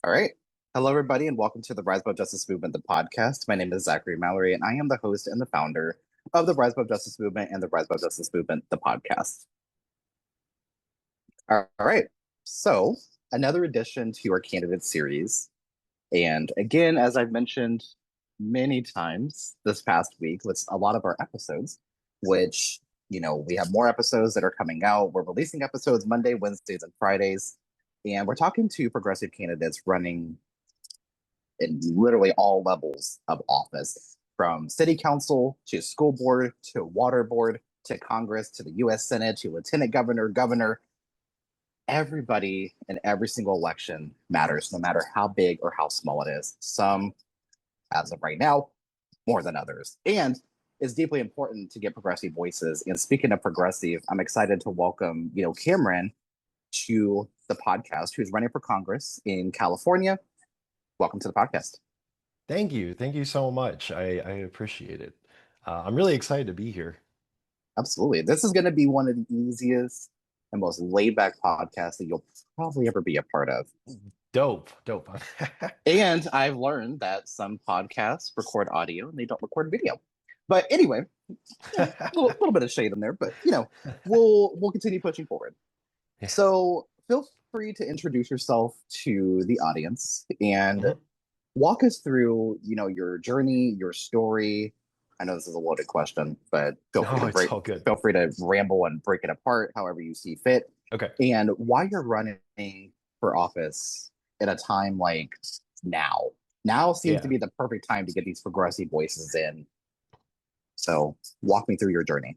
All right. Hello, everybody, and welcome to the Rise Above Justice Movement, the podcast. My name is Zachary Mallory, and I am the host and the founder of the Rise Above Justice Movement and the Rise Above Justice Movement, the podcast. All right. So, another addition to our candidate series. And again, as I've mentioned many times this past week with a lot of our episodes, which, we have more episodes that are coming out. We're releasing episodes Monday, Wednesdays, and Fridays. And we're talking to progressive candidates running in literally all levels of office, from city council to school board to water board to Congress to the US Senate to lieutenant governor, governor. Everybody in every single election matters, no matter how big or how small it is. Some, as of right now, more than others. And it's deeply important to get progressive voices. And speaking of progressive, I'm excited to welcome, Cameron to the podcast, who's running for Congress in California. Welcome to the podcast. Thank you. Thank you so much. I appreciate it. I'm really excited to be here. Absolutely. This is going to be one of the easiest and most laid back podcasts that you'll probably ever be a part of. Dope, dope. And I've learned that some podcasts record audio and they don't record video. But anyway, little bit of shade in there, but we'll continue pushing forward. Yeah. So feel free to introduce yourself to the audience and Mhm. walk us through, your journey, your story. I know this is a loaded question, but No, it's all good. feel free to ramble and break it apart however you see fit. Okay. And why you're running for office at a time like now. Now seems to Yeah. be the perfect time to get these progressive voices in. So walk me through your journey.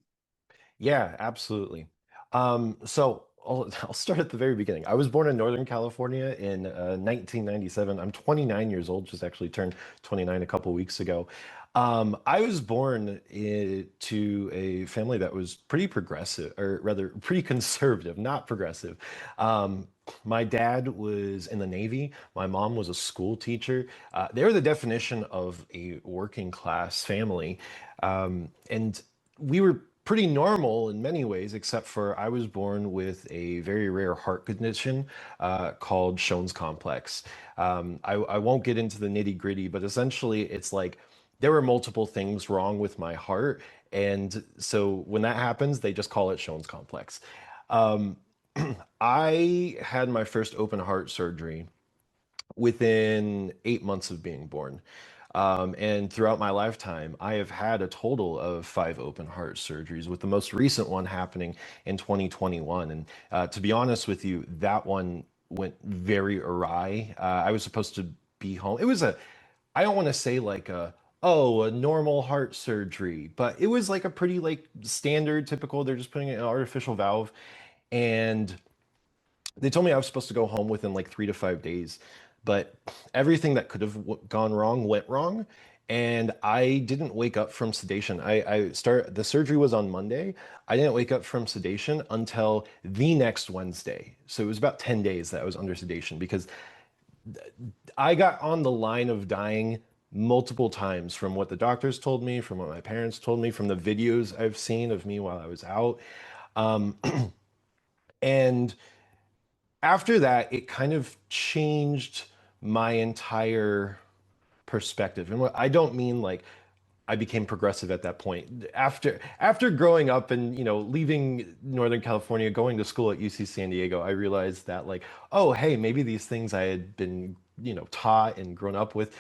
Yeah, absolutely. So I'll start at the very beginning. I was born in Northern California in 1997. I'm 29 years old, just actually turned 29 a couple weeks ago. I was born to a family that was pretty progressive, or rather, pretty conservative, not progressive. My dad was in the Navy. My mom was a school teacher. They were the definition of a working class family. And we were pretty normal in many ways, except for I was born with a very rare heart condition called Shone's complex. I won't get into the nitty gritty, but essentially it's like there were multiple things wrong with my heart. And so when that happens, they just call it Shone's complex. Um, I had my first open heart surgery within 8 months of being born. And throughout my lifetime, I have had a total of five open heart surgeries, with the most recent one happening in 2021. And to be honest with you, that one went very awry. I was supposed to be home. It was I don't want to say like a normal heart surgery, but it was like a pretty like standard, typical. They're just putting in an artificial valve. And they told me I was supposed to go home within like 3 to 5 days, but everything that could have gone wrong went wrong. And I didn't wake up from sedation. The surgery was on Monday. I didn't wake up from sedation until the next Wednesday. So it was about 10 days that I was under sedation because I got on the line of dying multiple times from what the doctors told me, from what my parents told me, from the videos I've seen of me while I was out. Um, and after that, it kind of changed my entire perspective. And I don't mean like I became progressive at that point. After growing up and leaving Northern California, going to school at UC San Diego, I realized that like, oh hey, maybe these things I had been taught and grown up with,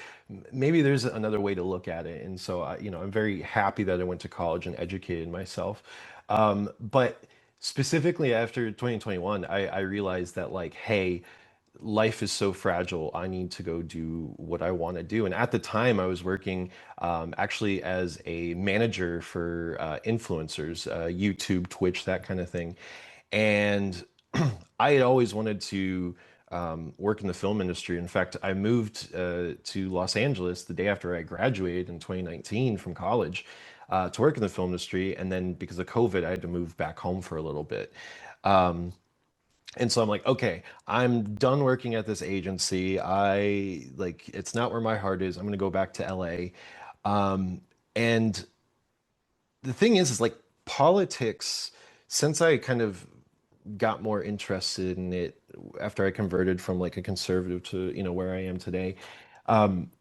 maybe there's another way to look at it. And so I'm very happy that I went to college and educated myself. But specifically after 2021, I realized that like, hey, life is so fragile. I need to go do what I want to do. And at the time, I was working actually as a manager for influencers, YouTube, Twitch, that kind of thing. And I had always wanted to work in the film industry. In fact, I moved to Los Angeles the day after I graduated in 2019 from college to work in the film industry. And then because of COVID, I had to move back home for a little bit. And so I'm like, okay, I'm done working at this agency. I like, it's not where my heart is. I'm going to go back to LA. And the thing is like politics, since I kind of got more interested in it after I converted from like a conservative to, where I am today. Um,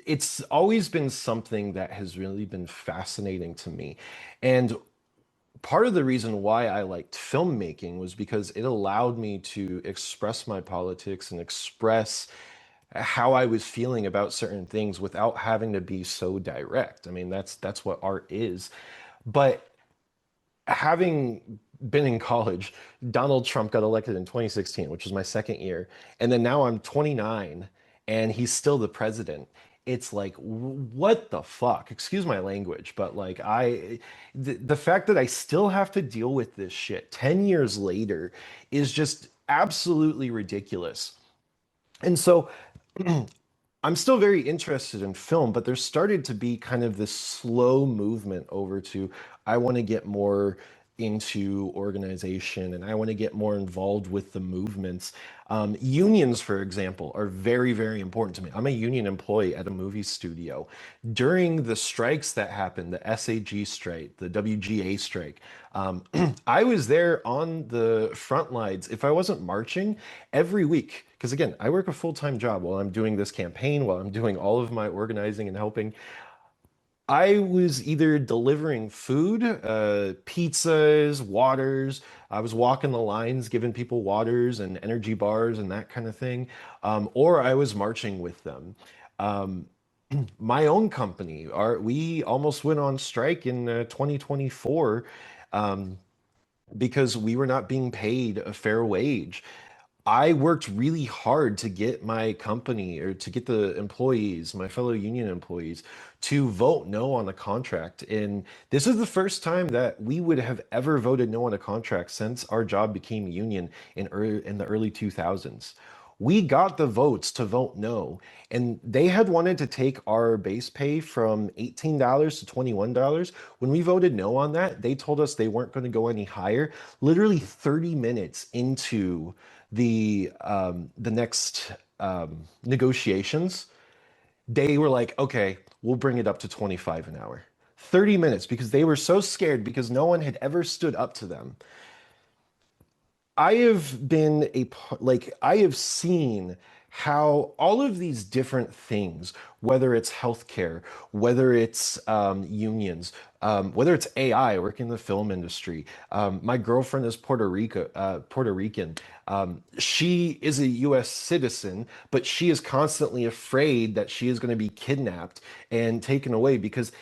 it's always been something that has really been fascinating to me. And part of the reason why I liked filmmaking was because it allowed me to express my politics and express how I was feeling about certain things without having to be so direct. I mean, that's what art is. But having been in college, Donald Trump got elected in 2016, which was my second year. And then now I'm 29 and he's still the president. It's like, what the fuck? Excuse my language, but like, the fact that I still have to deal with this shit 10 years later is just absolutely ridiculous. And so I'm still very interested in film, but there's started to be kind of this slow movement over to I want to get more into organization and I want to get more involved with the movements. Unions, for example, are very, very important to me. I'm a union employee at a movie studio. During the strikes that happened, the SAG strike, the WGA strike, I was there on the front lines. If I wasn't marching every week, because again, I work a full-time job while I'm doing this campaign, while I'm doing all of my organizing and helping. I was either delivering food, pizzas, waters. I was walking the lines, giving people waters and energy bars and that kind of thing, or I was marching with them. Um, my own company, we almost went on strike in 2024 um, because we were not being paid a fair wage. I worked really hard to get my company or to get the employees, my fellow union employees, to vote no on the contract. And this is the first time that we would have ever voted no on a contract since our job became union in the early 2000s. We got the votes to vote no, and they had wanted to take our base pay from $18 to $21. When we voted no on that, they told us they weren't going to go any higher. Literally 30 minutes into the next negotiations, they were like, okay, we'll bring it up to 25 an hour. 30 minutes because they were so scared because no one had ever stood up to them. I have been like I have seen how all of these different things, whether it's healthcare, whether it's unions, whether it's AI, working in the film industry. My girlfriend is Puerto Rican. She is a U.S. citizen, but she is constantly afraid that she is going to be kidnapped and taken away because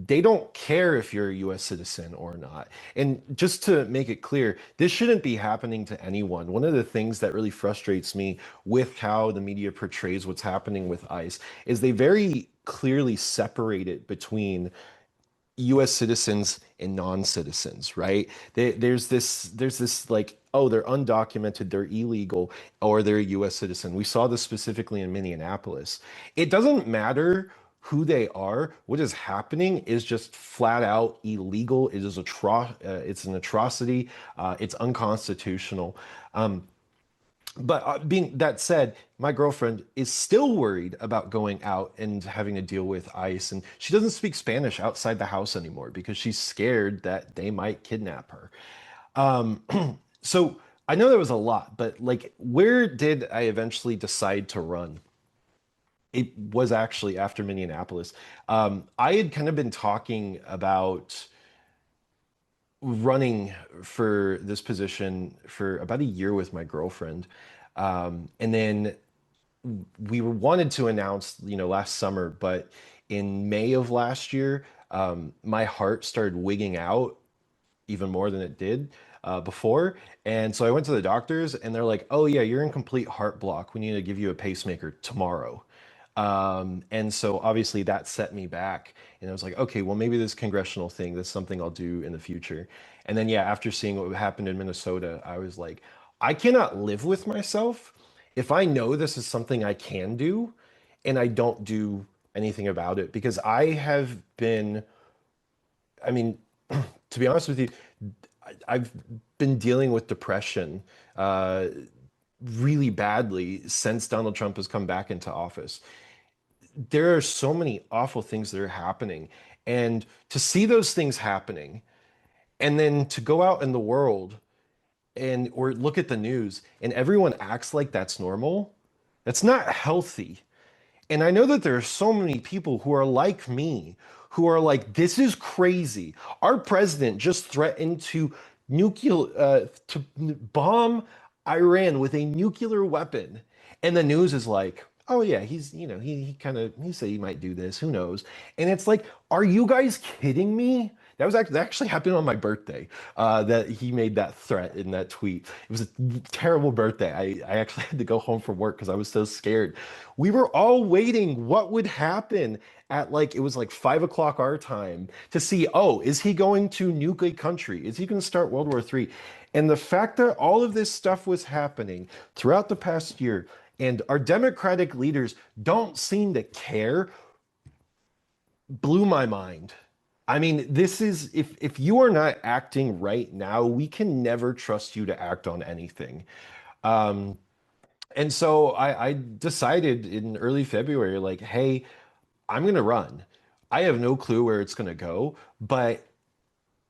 they don't care if you're a US citizen or not. And just to make it clear, this shouldn't be happening to anyone. One of the things that really frustrates me with how the media portrays what's happening with ICE is they very clearly separate it between US citizens and non-citizens, right? There's this like, oh, they're undocumented, they're illegal, or they're a US citizen. We saw this specifically in Minneapolis. It doesn't matter who they are. What is happening is just flat out illegal. It's an atrocity. It's unconstitutional. But being that said, my girlfriend is still worried about going out and having to deal with ICE, and she doesn't speak Spanish outside the house anymore because she's scared that they might kidnap her. Um, so I know there was a lot, but like, where did I eventually decide to run? It was actually after Minneapolis. I had kind of been talking about running for this position for about a year with my girlfriend. And then we wanted to announce, last summer, but in May of last year, my heart started wigging out even more than it did before. And so I went to the doctors and they're like, oh, yeah, you're in complete heart block. We need to give you a pacemaker tomorrow. And so obviously that set me back. And I was like, okay, well, maybe this congressional thing, that's something I'll do in the future. And then, yeah, after seeing what happened in Minnesota, I was like, I cannot live with myself if I know this is something I can do and I don't do anything about it because I have been, I mean, to be honest with you, I've been dealing with depression uh, really badly since Donald Trump has come back into office. There are so many awful things that are happening. And to see those things happening and then to go out in the world and or look at the news and everyone acts like that's normal, that's not healthy. And I know that there are so many people who are like me, who are like, this is crazy. Our president just threatened to bomb Iran with a nuclear weapon. And the news is like, oh yeah, he kind of, he said he might do this, who knows? And it's like, are you guys kidding me? That actually happened on my birthday. That he made that threat in that tweet. It was a terrible birthday. I actually had to go home from work because I was so scared. We were all waiting what would happen at like it was like 5 o'clock our time to see, oh, is he going to nuke a country? Is he going to start World War III? And the fact that all of this stuff was happening throughout the past year and our Democratic leaders don't seem to care blew my mind. I mean, this is if you are not acting right now, we can never trust you to act on anything. Um, and so I decided in early February, like, hey, I'm gonna run. I have no clue where it's gonna go, but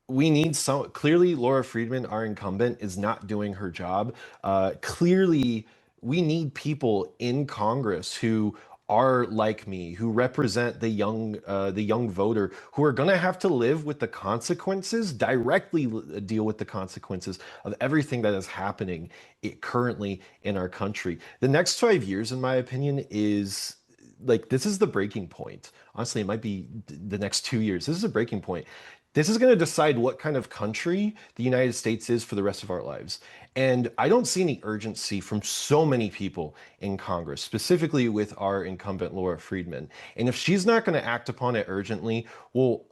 we need some. Clearly, Laura Friedman, our incumbent, is not doing her job. Clearly, we need people in Congress who are like me, who represent the young voter, who are going to have to live with the consequences, directly deal with the consequences of everything that is happening currently in our country. The next 5 years, in my opinion, is like this is the breaking point. Honestly, it might be the next 2 years. This is a breaking point. This is going to decide what kind of country the United States is for the rest of our lives. And I don't see any urgency from so many people in Congress, specifically with our incumbent Laura Friedman. And if she's not going to act upon it urgently, well,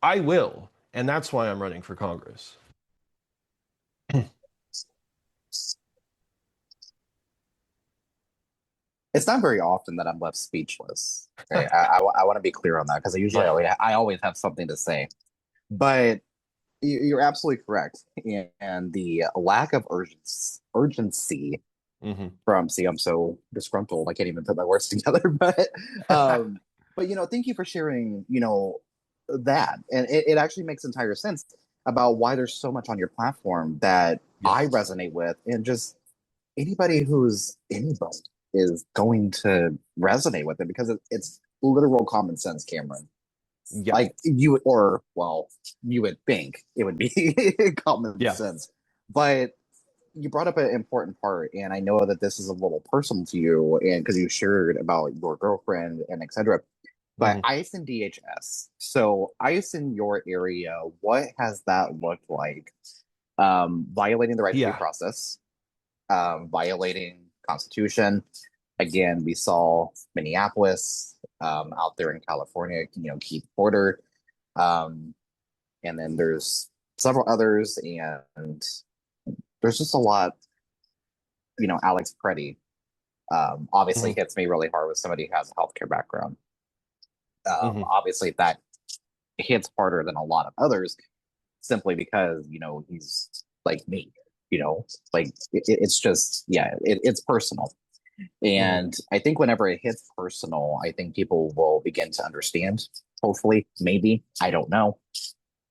I will. And that's why I'm running for Congress. It's not very often that I'm left speechless. Okay? I want to be clear on that because Yeah. I always have something to say. But you're absolutely correct. And the lack of urgency Hmm. from, see, I'm so disgruntled. I can't even put my words together. Um, thank you for sharing, that. And it actually makes entire sense about why there's so much on your platform that I Yes. resonate with. And just anybody who's anybody is going to resonate with it because it's literal common sense, Cameron. Yeah. Like you would, or well, you would think it would be common Yeah. sense, but you brought up an important part, and I know that this is a little personal to you, and because you shared about your girlfriend and etc. But Hmm. ICE and DHS. So ICE in your area, what has that looked like? Violating the right to due Yeah. process, violating Constitution. Again, we saw Minneapolis, out there in California, keep order. Um, and then there's several others, and there's just a lot. Alex Preddy, obviously Hmm. hits me really hard with somebody who has a healthcare background. Hmm. Obviously, that hits harder than a lot of others simply because he's like me. Like it's just yeah, it's personal. Hmm. And I think whenever it hits personal, I think people will begin to understand. Hopefully, maybe I don't know.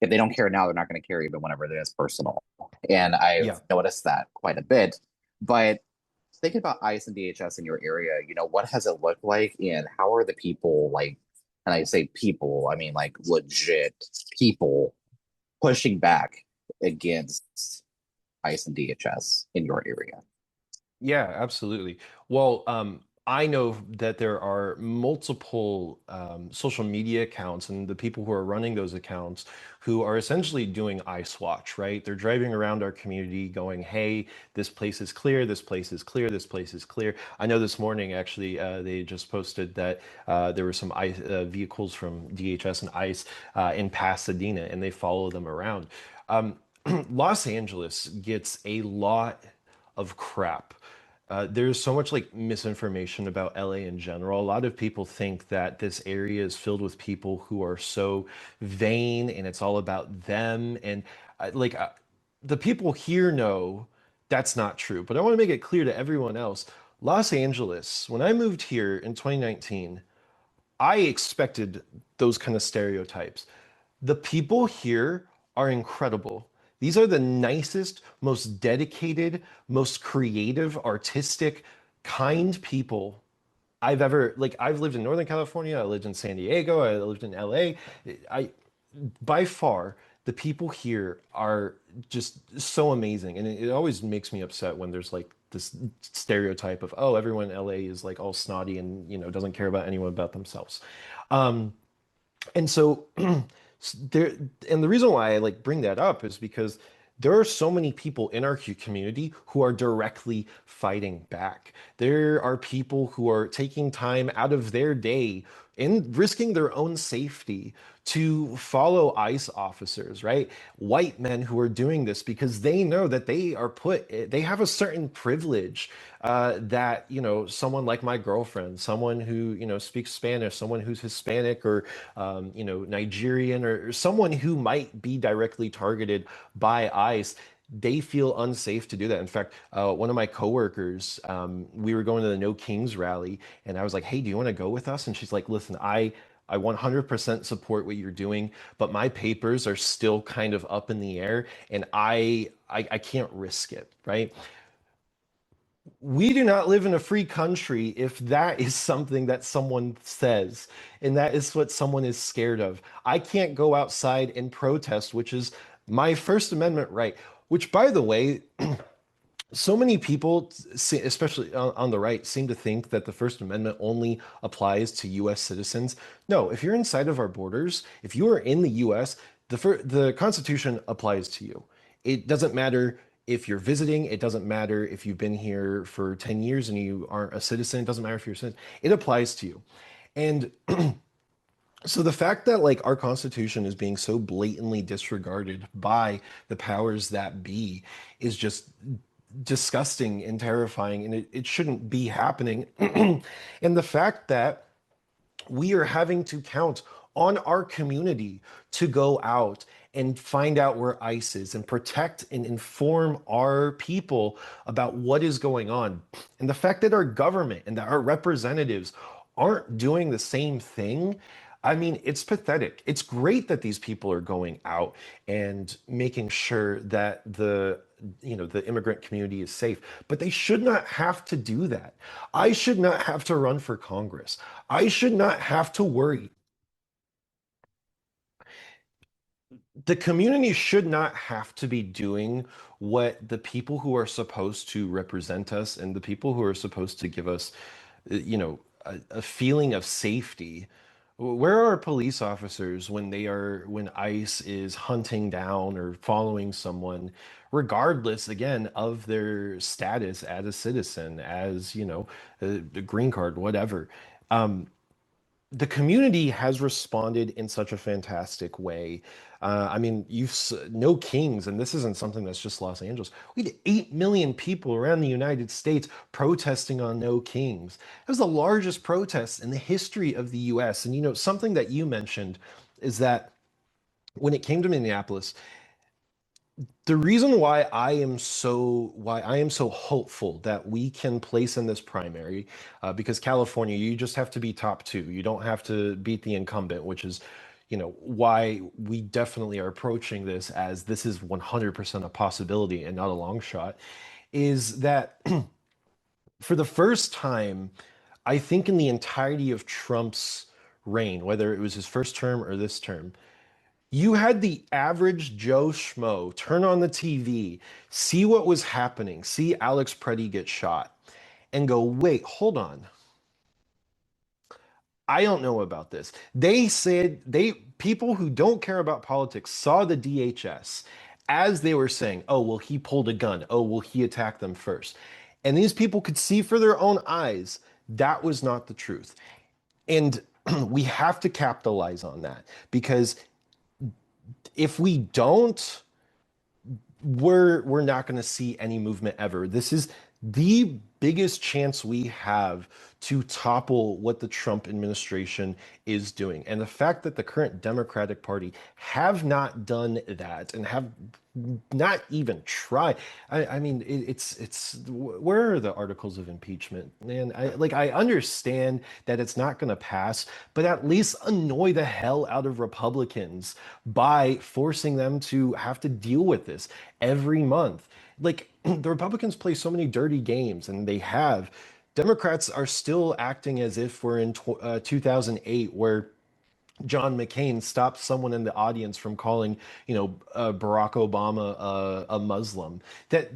If they don't care now, they're not going to care even whenever it is personal. And I've Yeah. noticed that quite a bit. But thinking about ICE and DHS in your area, what has it looked like and how are the people like, and I say people, I mean like legit people pushing back against ICE and DHS in your area? Yeah, absolutely. Well, I know that there are multiple social media accounts and the people who are running those accounts who are essentially doing ice watch, right? They're driving around our community going, hey, this place is clear, this place is clear, this place is clear. I know this morning, actually, they just posted that there were some ICE, vehicles from DHS and ICE in Pasadena, and they follow them around. Um, Los Angeles gets a lot of crap. There's so much like misinformation about LA in general. A lot of people think that this area is filled with people who are so vain and it's all about them. And the people here know that's not true. But I want to make it clear to everyone else. Los Angeles, when I moved here in 2019, I expected those kind of stereotypes. The people here are incredible. These are the nicest, most dedicated, most creative, artistic, kind people I've ever like. I've lived in Northern California, I lived in San Diego, I lived in LA. I by far the people here are just so amazing, and it always makes me upset when there's like this stereotype of, oh, everyone in LA is like all snotty and doesn't care about anyone about themselves. And so there, and the reason why I like bring that up is because there are so many people in our community who are directly fighting back. There are people who are taking time out of their day and risking their own safety to follow ICE officers, right? White men who are doing this because they know that they have a certain privilege that, someone like my girlfriend, someone who, speaks Spanish, someone who's Hispanic or, Nigerian or someone who might be directly targeted by ICE, they feel unsafe to do that. In fact, one of my coworkers, we were going to the No Kings rally, and I was like, "Hey, do you want to go with us?" And she's like, "Listen, I 100% support what you're doing, but my papers are still kind of up in the air, and I can't risk it, right?" We do not live in a free country if that is something that someone says, and that is what someone is scared of. I can't go outside and protest, which is my First Amendment right. Which, by the way, so many people, especially on the right, seem to think that the First Amendment only applies to US citizens. No, if you're inside of our borders, if you are in the US, the Constitution applies to you. It doesn't matter if you're visiting, it doesn't matter if you've been here for 10 years and you aren't a citizen, it doesn't matter if you're a citizen, it applies to you. And so the fact that like our Constitution is being so blatantly disregarded by the powers that be is just disgusting and terrifying, and it shouldn't be happening. And the fact that we are having to count on our community to go out and find out where ICE is and protect and inform our people about what is going on. And the fact that our government and that our representatives aren't doing the same thing. I mean, it's pathetic. It's great that these people are going out and making sure that the immigrant community is safe, but they should not have to do that. I should not have to run for Congress. I should not have to worry. The community should not have to be doing what the people who are supposed to represent us and the people who are supposed to give us, a feeling of safety. Where are police officers when ICE is hunting down or following someone, regardless, again, of their status as a citizen, as, a green card, whatever. The community has responded in such a fantastic way. I mean, no Kings, and this isn't something that's just Los Angeles. We had 8 million people around the United States protesting on No Kings. It was the largest protest in the history of the US. And something that you mentioned is that when it came to Minneapolis, the reason why I am so hopeful that we can place in this primary, because California, you just have to be top two. You don't have to beat the incumbent, which is, why we definitely are approaching this as this is 100% a possibility and not a long shot, is that for the first time, I think in the entirety of Trump's reign, whether it was his first term or this term, you had the average Joe Schmo turn on the TV, see what was happening, see Alex Preddy get shot, and go, wait, hold on. I don't know about this. They said people who don't care about politics saw the DHS as they were saying, oh, well, he pulled a gun. Oh, well, he attacked them first. And these people could see for their own eyes that was not the truth. And we have to capitalize on that because if we don't, we're not going to see any movement ever. This is the biggest chance we have to topple what the Trump administration is doing. And the fact that the current Democratic Party have not done that and have not even tried. I mean, it's where are the articles of impeachment? And I understand that it's not going to pass, but at least annoy the hell out of Republicans by forcing them to have to deal with this every month. Like the Republicans play so many dirty games, and they have. Democrats are still acting as if we're in 2008, where John McCain stopped someone in the audience from calling, Barack Obama a Muslim. That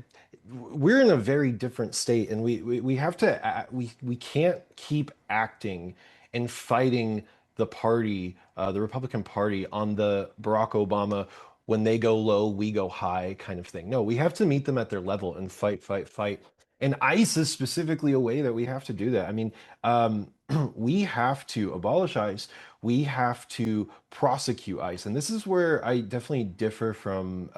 we're in a very different state, and we have to we can't keep acting and fighting the party, the Republican Party, on the Barack Obama, when they go low, we go high kind of thing. No, we have to meet them at their level and fight, fight, fight. And ICE is specifically a way that we have to do that. I mean, we have to abolish ICE. We have to prosecute ICE. And this is where I definitely differ from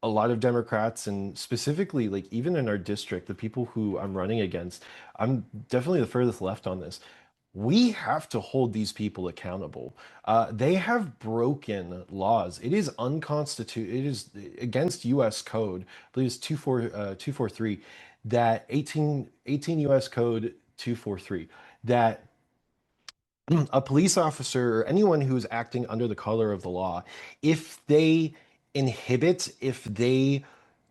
a lot of Democrats, and specifically, like, even in our district, the people who I'm running against, I'm definitely the furthest left on this. We have to hold these people accountable. They have broken laws. It is unconstitutional. It is against U.S. code. I believe it's 243, that 18 U.S. code 243, that a police officer or anyone who's acting under the color of the law, if they if they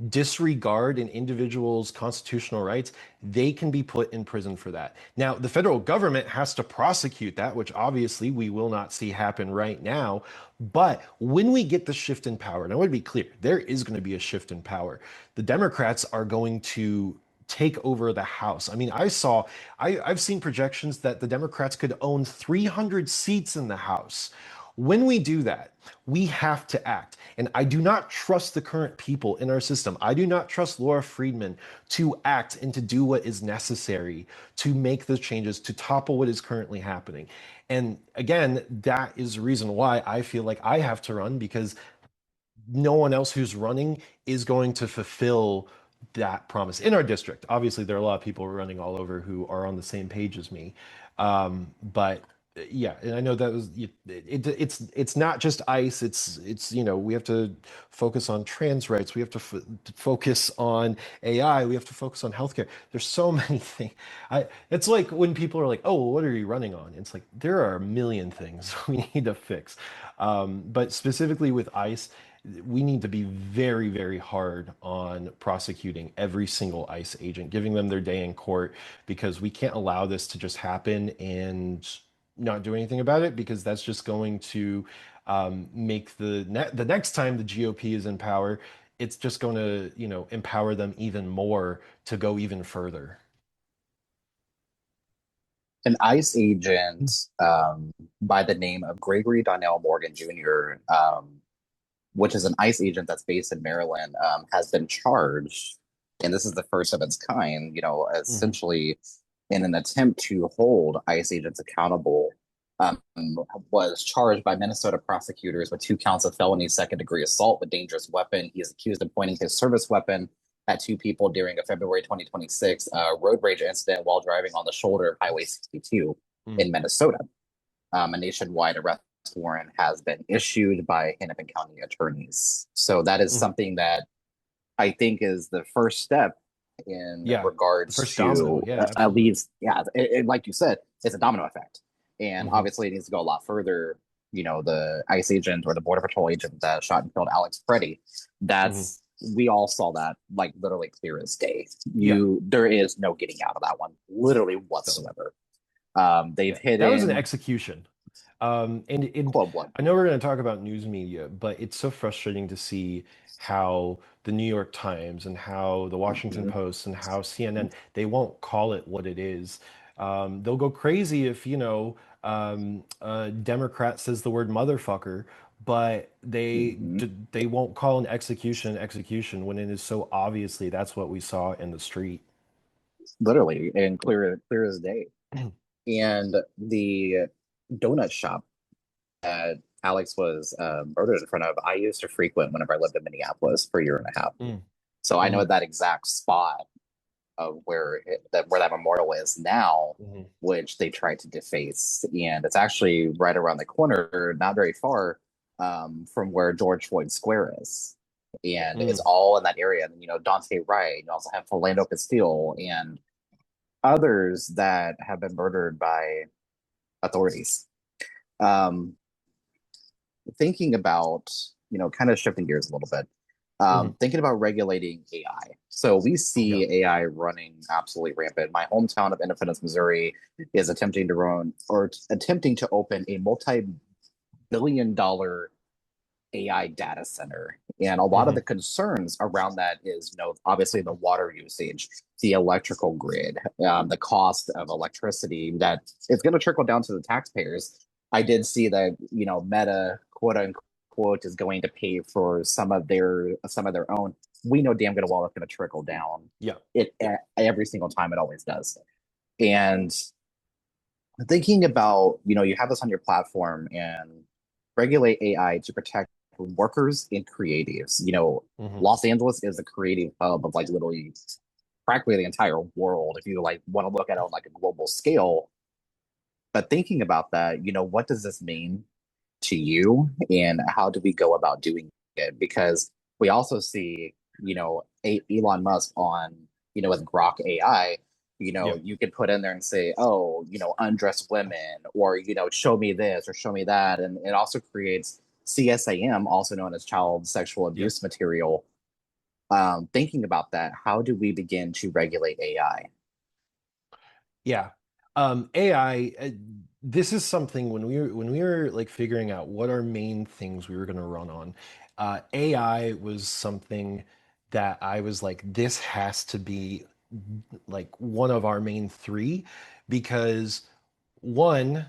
disregard an individual's constitutional rights, they can be put in prison for that. Now, the federal government has to prosecute that, which obviously we will not see happen right now. But when we get the shift in power, and I want to be clear, there is going to be a shift in power. The Democrats are going to take over the House. I mean, I've seen projections that the Democrats could own 300 seats in the House. When we do that, we have to act. And I do not trust the current people in our system. I do not trust Laura Friedman to act and to do what is necessary to make the changes to topple what is currently happening. And again, that is the reason why I feel like I have to run, because no one else who's running is going to fulfill that promise in our district. Obviously, there are a lot of people running all over who are on the same page as me. But yeah, and I know that was it's not just ICE. It's we have to focus on trans rights. We have to focus on AI. We have to focus on healthcare. There's so many things. It's like when people are like, "Oh, well, what are you running on?" It's like there are a million things we need to fix. But specifically with ICE, we need to be very, very hard on prosecuting every single ICE agent, giving them their day in court, because we can't allow this to just happen and not do anything about it, because that's just going to make the next time the GOP is in power, it's just going to, empower them even more to go even further. An ICE agent by the name of Gregory Donnell Morgan Jr., which is an ICE agent that's based in Maryland, has been charged, and this is the first of its kind, Mhm. essentially in an attempt to hold ICE agents accountable, um, was charged by Minnesota prosecutors with 2 counts of felony second-degree assault with dangerous weapon. He is accused of pointing his service weapon at 2 people during a February 2026 road rage incident while driving on the shoulder of Highway 62 Mm. in Minnesota. A nationwide arrest warrant has been issued by Hennepin County attorneys. So that is Mhm. something that I think is the first step in Yeah, the regards first domino. to Yeah, at absolutely. least, yeah, like you said, it's a domino effect. And Hmm. obviously, it needs to go a lot further. The ICE agent or the Border Patrol agent that shot and killed Alex Preddy, Hmm. we all saw that like literally clear as day. Yeah. There is no getting out of that one, literally No. whatsoever. They've Yeah, that was an hidden execution. And Club One. I know we're going to talk about news media, but it's so frustrating to see how the New York Times and how the Washington Mhm. Post and how CNN, they won't call it what it is. They'll go crazy if, a Democrat says the word motherfucker, but Mhm. they won't call an execution when it is so obviously that's what we saw in the street. Literally, and clear as day. And the donut shop that Alex was murdered in front of, I used to frequent whenever I lived in Minneapolis for a year and a half. Mm, So I know mhm, that exact spot. of where that memorial is now, Mhm. which they tried to deface. And it's actually right around the corner, not very far from where George Floyd Square is. And it's Mm. all in that area. And, Dante Wright, you also have Philando Castile and others that have been murdered by authorities. Um, Thinking about, kind of shifting gears a little bit, Mhm. thinking about regulating AI. So we Yeah. see AI running absolutely rampant. My hometown of Independence, Missouri is attempting to open a multi-billion-dollar AI data center. And a lot of the Mhm. concerns around that is, obviously the water usage, the electrical grid, the cost of electricity that it's going to trickle down to the taxpayers. I did see that, Meta, quote unquote, is going to pay for some of their own. We know damn good and well it's going to trickle down Yeah. it every single time. It always does. And thinking about, you have this on your platform and regulate AI to protect workers and creatives. Mhm. Los Angeles is a creative hub of like literally practically the entire world if you like want to look at it on like a global scale. But thinking about that, what does this mean to you and how do we go about doing it? Because we also see, Elon Musk on, with Grok AI, Yeah. you could put in there and say, oh, undress women or, show me this or show me that. And it also creates CSAM, also known as child sexual Yeah. abuse material. Thinking about that, how do we begin to regulate AI? Yeah. AI, this is something when we were like figuring out what our main things we were going to run on. AI was something that I was like, this has to be like one of our main three because one,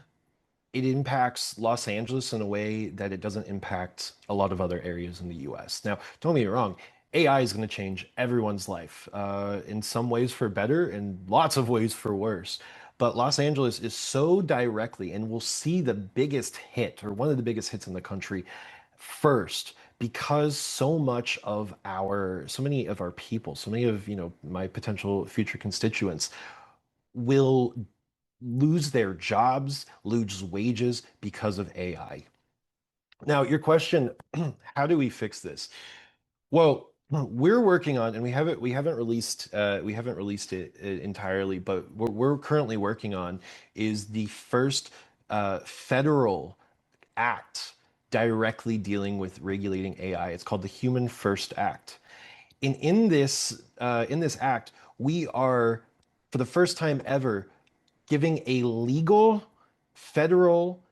it impacts Los Angeles in a way that it doesn't impact a lot of other areas in the US. Now, don't get me wrong, AI is going to change everyone's life in some ways for better and lots of ways for worse. But Los Angeles is so directly, and we'll see the biggest hit or one of the biggest hits in the country first because so many of our people, so many of, my potential future constituents will lose their jobs, lose wages because of AI. Now, your question, how do we fix this? Well, we're working on, and we haven't released it entirely, but we're currently working on is the first federal act directly dealing with regulating AI. It's called the Human First Act. And in this act, we are, for the first time ever, giving a legal federal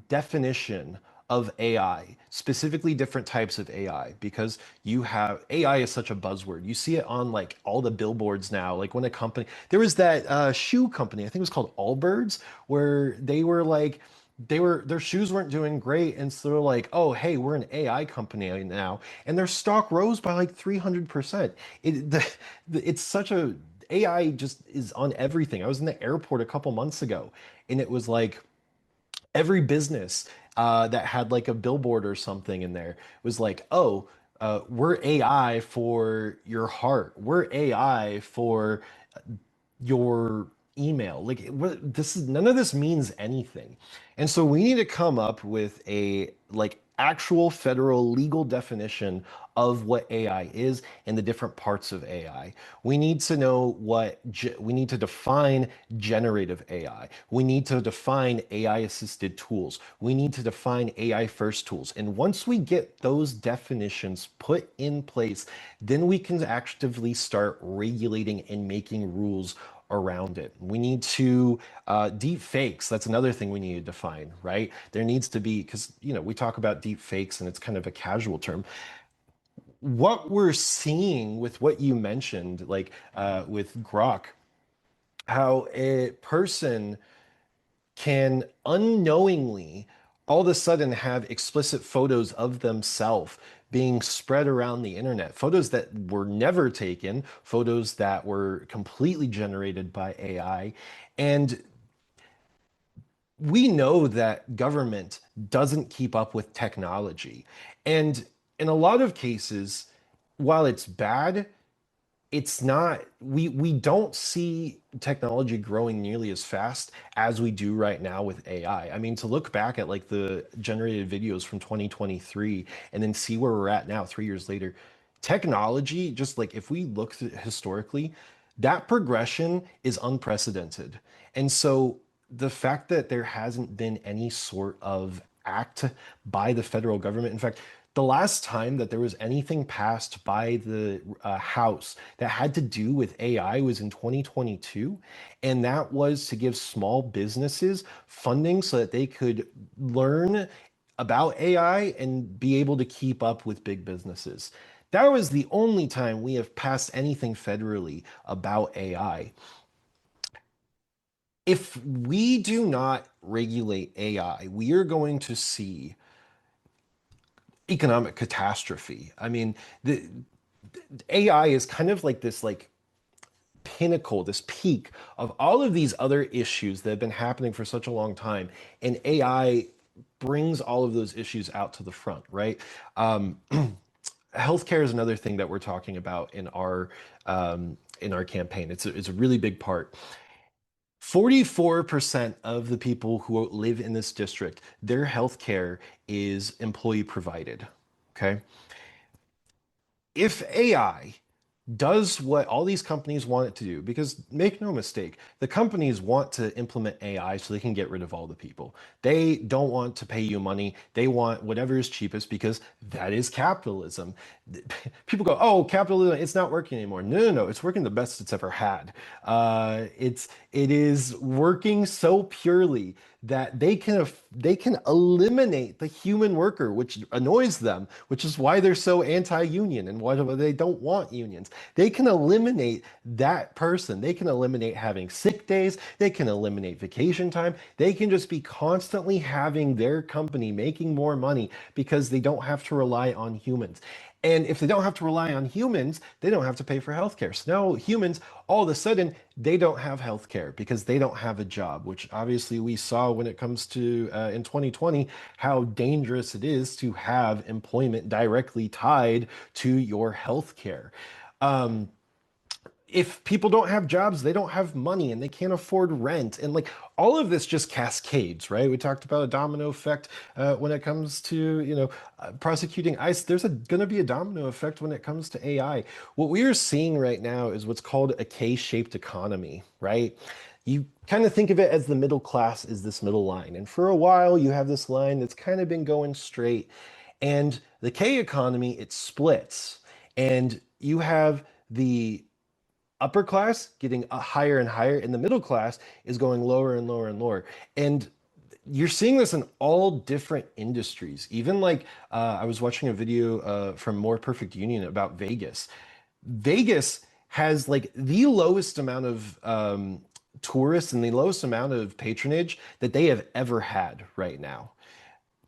definition of AI, specifically different types of AI, because you have AI is such a buzzword. You see it on like all the billboards now. Like when a company, there was that shoe company, I think it was called Allbirds, where their shoes weren't doing great, and so they're like, oh hey, we're an AI company now, and their stock rose by like 300%. It's such a AI just is on everything. I was in the airport a couple months ago, and it was like every business that had like a billboard or something in there was like, oh, we're AI for your heart. We're AI for your email. Like this is none of this means anything. And so we need to come up with a like actual federal legal definition of what AI is and the different parts of AI. We need to know we need to define generative AI. We need to define AI assisted tools. We need to define AI first tools. And once we get those definitions put in place, then we can actively start regulating and making rules around it. We need to deep fakes. That's another thing we need to define, right? There needs to be, because we talk about deep fakes and it's kind of a casual term. What we're seeing with what you mentioned, like with Grok, how a person can unknowingly all of a sudden have explicit photos of themselves being spread around the internet, photos that were never taken, photos that were completely generated by AI. And we know that government doesn't keep up with technology. And in a lot of cases, while it's bad, it's not, we don't see technology growing nearly as fast as we do right now with AI. I mean, to look back at like the generated videos from 2023 and then see where we're at now 3 years later, technology, just like if we look historically, that progression is unprecedented. And so the fact that there hasn't been any sort of act by the federal government, in fact, the last time that there was anything passed by the House that had to do with AI was in 2022. And that was to give small businesses funding so that they could learn about AI and be able to keep up with big businesses. That was the only time we have passed anything federally about AI. If we do not regulate AI, we are going to see economic catastrophe. I mean, the AI is kind of like this like pinnacle, this peak of all of these other issues that have been happening for such a long time, and AI brings all of those issues out to the front, right? Um, Healthcare is another thing that we're talking about in our campaign. It's a really big part. 44% of the people who live in this district, their healthcare is employee provided. Okay. If AI does what all these companies want it to do, because make no mistake, the companies want to implement AI so they can get rid of all the people. They don't want to pay you money. They want whatever is cheapest because that is capitalism. People go, "Oh, capitalism, it's not working anymore." No, no, no, it's working the best it's ever had. It is working so purely that they can eliminate the human worker, which annoys them, which is why they're so anti-union and why they don't want unions. They can eliminate that person. They can eliminate having sick days. They can eliminate vacation time. They can just be constantly having their company making more money because they don't have to rely on humans. And if they don't have to rely on humans, they don't have to pay for healthcare. So now humans, all of a sudden, they don't have healthcare because they don't have a job, which obviously we saw when it comes to in 2020, how dangerous it is to have employment directly tied to your healthcare. Um, if people don't have jobs, they don't have money and they can't afford rent. And like all of this just cascades, right? We talked about a domino effect when it comes to, prosecuting ICE. There's going to be a domino effect when it comes to AI. What we are seeing right now is what's called a K-shaped economy, right? You kind of think of it as the middle class is this middle line. And for a while, you have this line that's kind of been going straight. And the K economy, it splits. And you have the upper class getting higher and higher, and the middle class is going lower and lower and lower. And you're seeing this in all different industries. Even like I was watching a video from More Perfect Union about Vegas. Vegas has like the lowest amount of tourists and the lowest amount of patronage that they have ever had right now.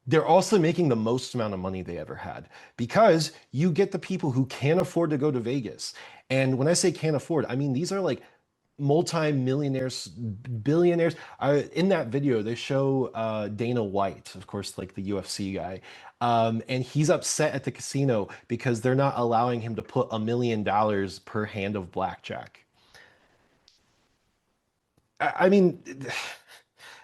They're also making the most amount of money they ever had because you get the people who can't afford to go to Vegas. And when I say can't afford, I mean these are like multi-millionaires, billionaires. In that video, they show Dana White, of course, like the UFC guy, and he's upset at the casino because they're not allowing him to put $1 million per hand of blackjack. I mean,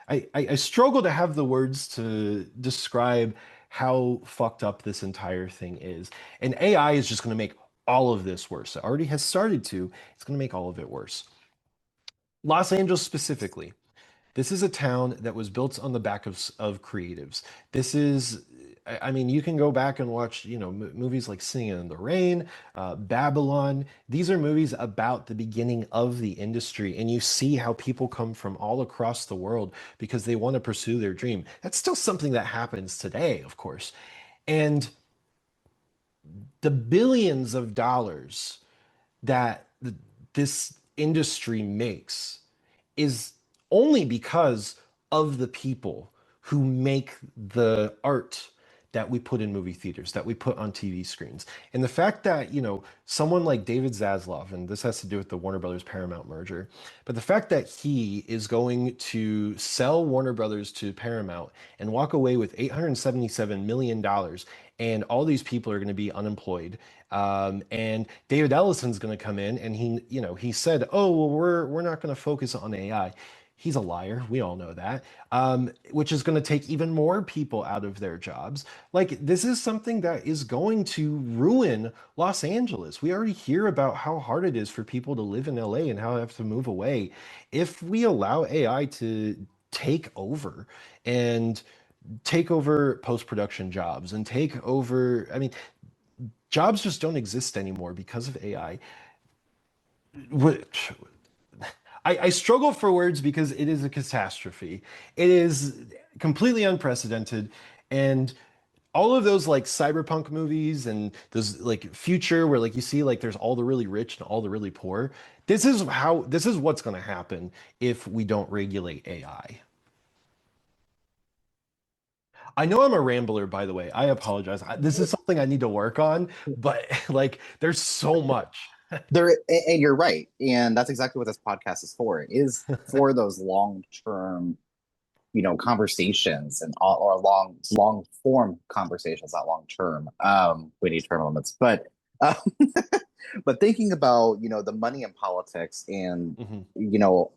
I struggle to have the words to describe how fucked up this entire thing is. And AI is just going to make all of this worse. It already has started to. It's going to make all of it worse. Los Angeles specifically. This is a town that was built on the back of creatives. This is, I mean, you can go back and watch, movies like Singing in the Rain, Babylon. These are movies about the beginning of the industry, and you see how people come from all across the world because they want to pursue their dream. That's still something that happens today, of course. And the billions of dollars that this industry makes is only because of the people who make the art. that we put in movie theaters, that we put on TV screens. And the fact that, someone like David Zaslav, and this has to do with the Warner Brothers Paramount merger, but the fact that he is going to sell Warner Brothers to Paramount and walk away with $877 million, and all these people are going to be unemployed. And David Ellison's going to come in, and he said, "Oh, well, we're not going to focus on AI." He's a liar. We all know that, which is going to take even more people out of their jobs. Like, this is something that is going to ruin Los Angeles. We already hear about how hard it is for people to live in LA and how they have to move away. If we allow AI to take over and take over post-production jobs and take over, I mean, jobs just don't exist anymore because of AI. Which I struggle for words because it is a catastrophe. It is completely unprecedented. And all of those like cyberpunk movies and those like future where like you see like there's all the really rich and all the really poor. This is what's going to happen if we don't regulate AI. I know I'm a rambler, by the way. I apologize. This is something I need to work on, but like there's so much. And you're right. And that's exactly what this podcast is for. It is for those long-term, conversations and all, or long form conversations, not long term. We need term limits, um, but thinking about, the money in politics and, Mhm. you know,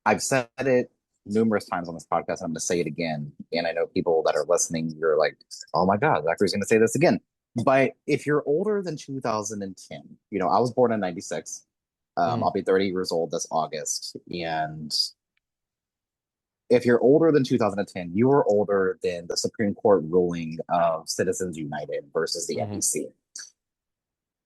I've said it numerous times on this podcast. I'm going to say it again. And I know people that are listening, you're like, oh my God, Zachary's going to say this again. But if you're older than 2010, I was born in 96. Mhm. I'll be 30 years old this August. And if you're older than 2010, you are older than the Supreme Court ruling of Citizens United versus the Mhm. NBC.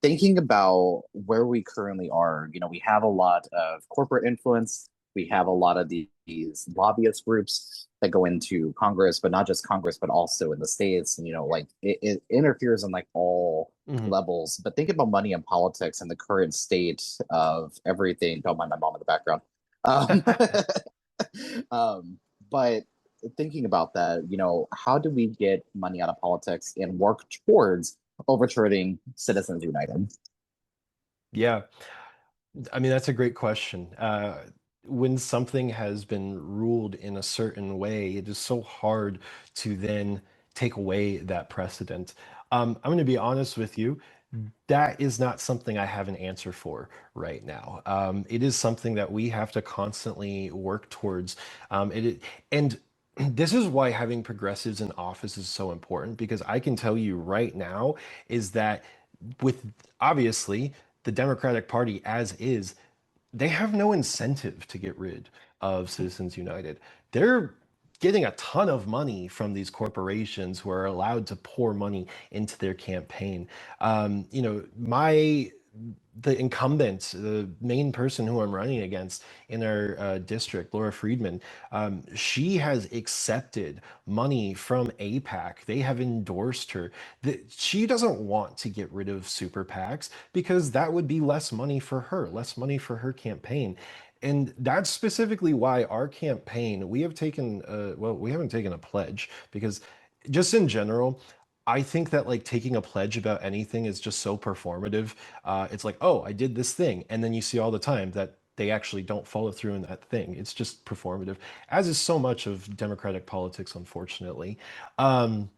Thinking about where we currently are, we have a lot of corporate influence. We have a lot of these lobbyist groups that go into Congress, but not just Congress, but also in the states. And, like it interferes in like all Mhm. levels. But think about money in politics and the current state of everything. Don't mind my mom in the background. Um, but thinking about that, how do we get money out of politics and work towards overturning Citizens United? Yeah. I mean, that's a great question. When something has been ruled in a certain way, it is so hard to then take away that precedent. I'm going to be honest with you. That is not something I have an answer for right now. It is something that we have to constantly work towards. And this is why having progressives in office is so important because I can tell you right now is that with obviously the Democratic Party as is, they have no incentive to get rid of Citizens United. They're getting a ton of money from these corporations who are allowed to pour money into their campaign. The incumbent, the main person who I'm running against in our district, Laura Friedman, she has accepted money from APAC. They have endorsed her. She doesn't want to get rid of super PACs because that would be less money for her, less money for her campaign. And that's specifically why our campaign, we have taken, well, we haven't taken a pledge because just in general, I think that like taking a pledge about anything is just so performative. It's like, oh, I did this thing. And then you see all the time that they actually don't follow through in that thing. It's just performative, as is so much of democratic politics, unfortunately. Um,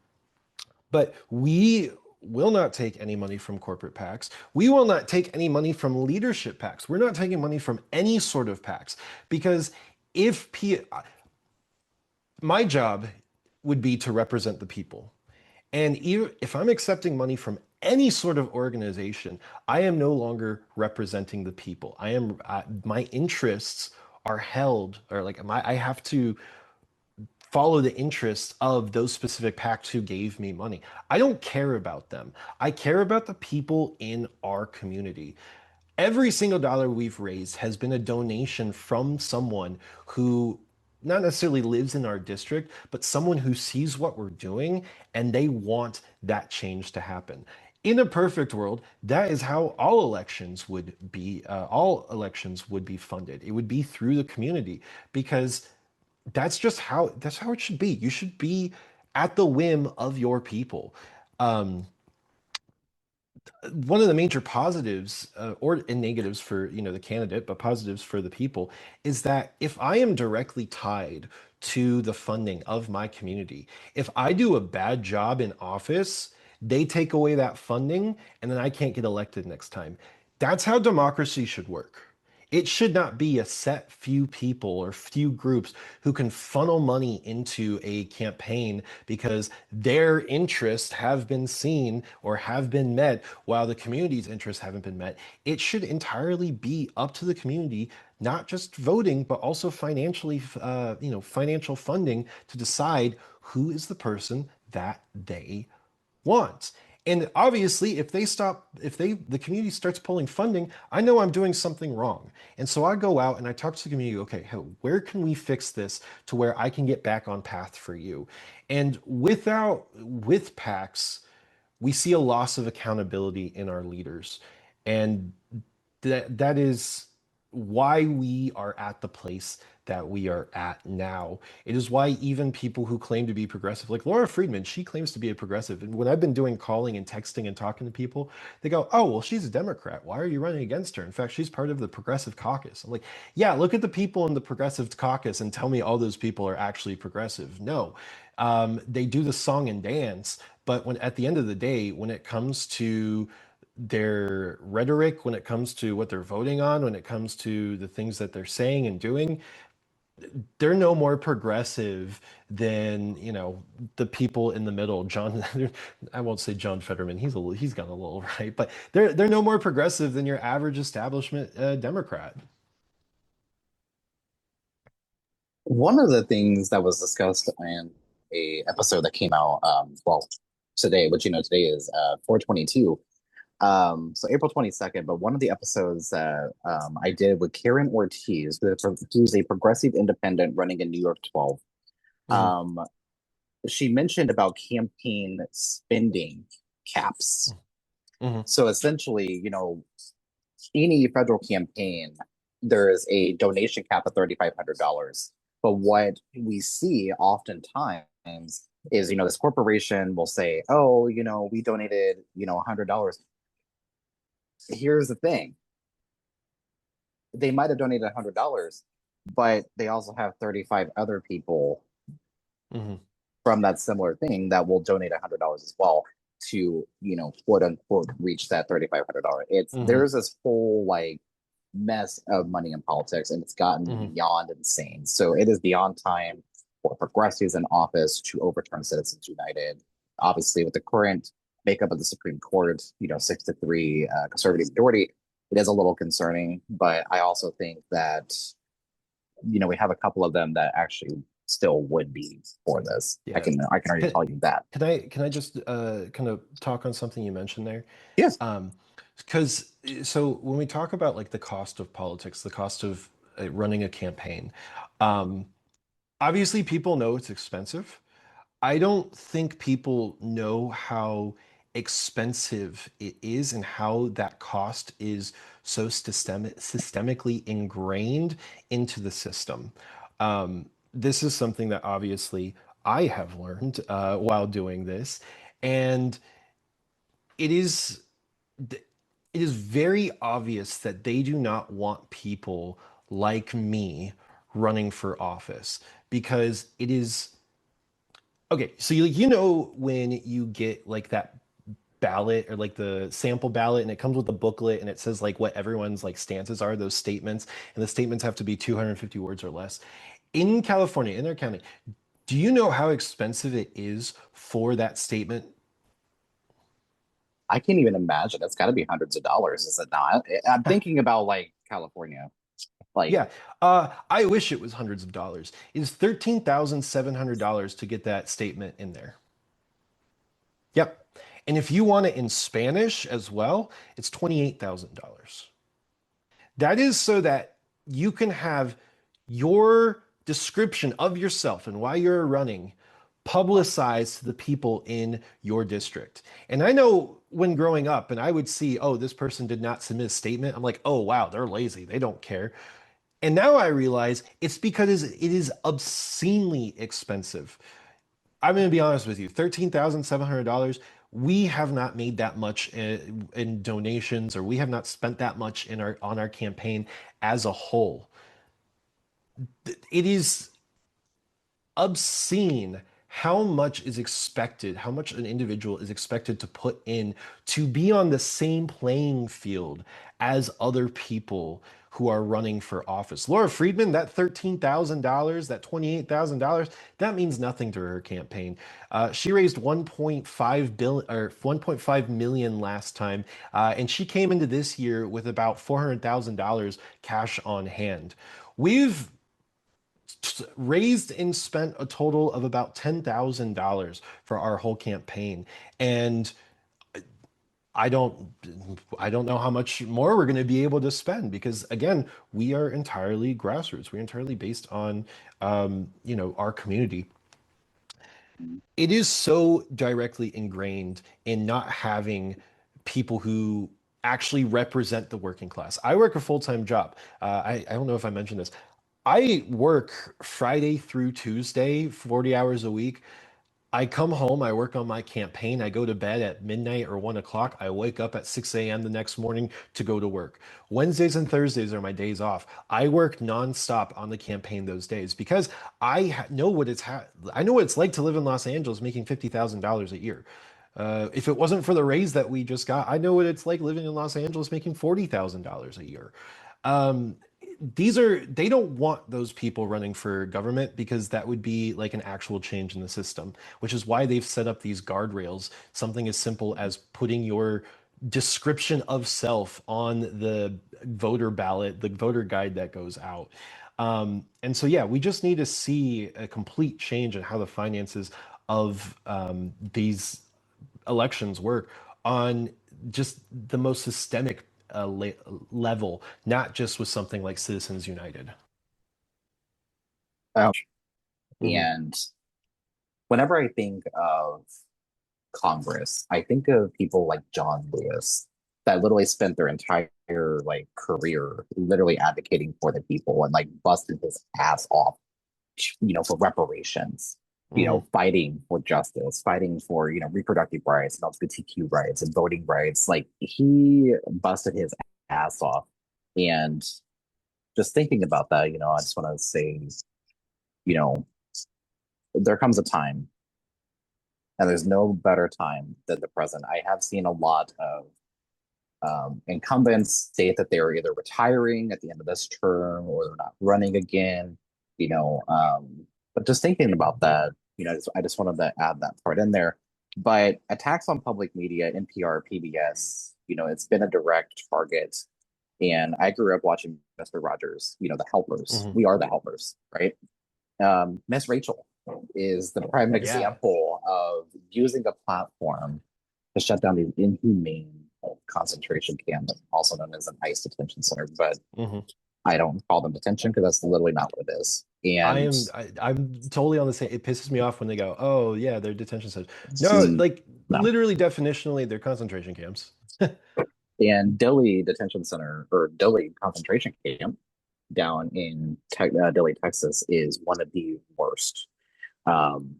but we will not take any money from corporate PACs. We will not take any money from leadership PACs. We're not taking money from any sort of PACs because if my job would be to represent the people. And even if I'm accepting money from any sort of organization, I am no longer representing the people. My interests are held, or like I have to follow the interests of those specific PACs who gave me money. I don't care about them. I care about the people in our community. Every single dollar we've raised has been a donation from someone who not necessarily lives in our district, but someone who sees what we're doing and they want that change to happen. In a perfect world, that is how all elections would be funded. It would be through the community because that's how it should be. You should be at the whim of your people. Um, One of the major positives or and negatives for the candidate, but positives for the people, is that if I am directly tied to the funding of my community, if I do a bad job in office, they take away that funding and then I can't get elected next time. That's how democracy should work. It should not be a set few people or few groups who can funnel money into a campaign because their interests have been seen or have been met while the community's interests haven't been met. It should entirely be up to the community, not just voting, but also financially, financial funding to decide who is the person that they wants. And obviously, if the community starts pulling funding, I know I'm doing something wrong. And so I go out and I talk to the community, okay, where can we fix this to where I can get back on path for you? And with PACs, we see a loss of accountability in our leaders. And that is why we are at the place that we are at now. It is why even people who claim to be progressive, like Laura Friedman, she claims to be a progressive. And when I've been doing calling and texting and talking to people, they go, "Oh, well, she's a Democrat. Why are you running against her? In fact, she's part of the Progressive Caucus." I'm like, "Yeah, look at the people in the Progressive Caucus and tell me all those people are actually progressive." No, they do the song and dance, but when at the end of the day, when it comes to their rhetoric, when it comes to what they're voting on, when it comes to the things that they're saying and doing, they're no more progressive than, the people in the middle. John, I won't say John Fetterman. He's gone a little right, but they're no more progressive than your average establishment Democrat. One of the things that was discussed in a episode that came out, well, today, which today is 4/22, so April 22nd. But one of the episodes that I did with Karen Ortiz, who's a progressive independent running in New York 12, Hmm. um, she mentioned about campaign spending caps. Hmm. So essentially, any federal campaign, there is a donation cap of $3,500. But what we see oftentimes is, this corporation will say, oh, we donated, $100. Here's the thing. They might have donated $100, but they also have 35 other people Hmm. from that similar thing that will donate $100 as well to, quote unquote, reach that $3,500. Hmm. There's this whole like mess of money in politics, and it's gotten Hmm. beyond insane. So it is beyond time for progressives in office to overturn Citizens United. Obviously, with the current makeup of the Supreme Court, 6-3 conservative majority, it is a little concerning. But I also think that we have a couple of them that actually still would be for this. I Yeah. can I can already Can, tell you that. can I just kind of talk on something you mentioned there? Yes, Um, because so when we talk about like the cost of politics, the cost of running a campaign, um, obviously people know it's expensive. I don't think people know how expensive it is and how that cost is so systemically ingrained into the system. This is something that obviously I have learned while doing this, and it is it is very obvious that they do not want people like me running for office because it is okay. So when you get like that ballot or like the sample ballot and it comes with a booklet and it says like what everyone's like stances are, those statements, and the statements have to be 250 words or less. In California, in their county, do you know how expensive it is for that statement? I can't even imagine. It's got to be hundreds of dollars, is it not? I'm thinking about like California. Like, Yeah, I wish it was hundreds of dollars. It is $13,700 to get that statement in there. Yep. And if you want it in Spanish as well, it's $28,000. That is so that you can have your description of yourself and why you're running publicized to the people in your district. And I know when growing up and I would see, oh, this person did not submit a statement, I'm like, oh, wow, they're lazy. They don't care. And now I realize it's because it is obscenely expensive. I'm going to be honest with you. $13,700. We have not made that much in donations, or we have not spent that much in our on our campaign as a whole. It is obscene how much is expected, how much an individual is expected to put in to be on the same playing field as other people who are running for office. Laura Friedman, that $13,000, that $28,000, that means nothing to her campaign. She raised 1.5 billion or 1.5 million last time, and she came into this year with about $400,000 cash on hand. We've raised and spent a total of about $10,000 for our whole campaign. And I don't I don't know how much more we're going to be able to spend because again, we are entirely grassroots. We're entirely based on our community. It is so directly ingrained in not having people who actually represent the working class. I work a full-time job. I don't know if I mentioned this. I work Friday through Tuesday, 40 hours a week. I come home, I work on my campaign, I go to bed at midnight or 1 o'clock. I wake up at 6 a.m. the next morning to go to work. Wednesdays and Thursdays are my days off. I work nonstop on the campaign those days because know I know what it's like to live in Los Angeles making $50,000 a year. If it wasn't for the raise that we just got, I know what it's like living in Los Angeles making $40,000 a year. Um, they don't want those people running for government because that would be like an actual change in the system, which is why they've set up these guardrails. Something as simple as putting your description of self on the voter ballot, the voter guide that goes out. And so, yeah, we just need to see a complete change in how the finances of these elections work on just the most systemic level, not just with something like Citizens United. Ouch. Hmm. And whenever I think of Congress, I think of people like John Lewis that literally spent their entire like career literally advocating for the people and like busted his ass off, for reparations, Hmm. fighting for justice, fighting for, reproductive rights and LGBTQ rights and voting rights. Like he busted his ass off. And just thinking about that, I just want to say, you know, there comes a time, and there's no better time than the present. I have seen a lot of incumbents state that they're either retiring at the end of this term or they're not running again, you know. But just thinking about that, I just wanted to add that part in there. But attacks on public media, NPR, PBS, it's been a direct target. And I grew up watching Mr. Rogers, the helpers. Hmm. We are the helpers, right? Miss Rachel is the prime Yeah. example of using a platform to shut down the inhumane concentration camp, also known as an ICE detention center. But Hmm. I don't call them detention because that's literally not what it is. And I'm totally on the same. It pisses me off when they go, "Oh yeah, they're detention centers." No, mm, like no. literally definitionally, they're concentration camps. And Dilley Detention Center or Dilley concentration camp down in Dilley, Texas, is one of the worst. Um,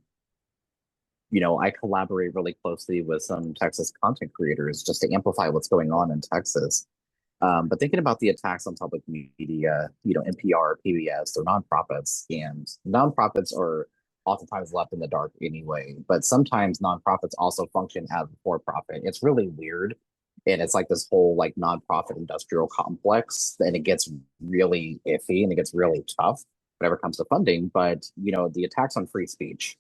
I collaborate really closely with some Texas content creators just to amplify what's going on in Texas. But thinking about the attacks on public media, NPR, PBS, they're nonprofits, and nonprofits are oftentimes left in the dark anyway. But sometimes nonprofits also function as a for profit. It's really weird. And it's like this whole like nonprofit industrial complex, and it gets really iffy and it gets really tough whenever it comes to funding. But the attacks on free speech,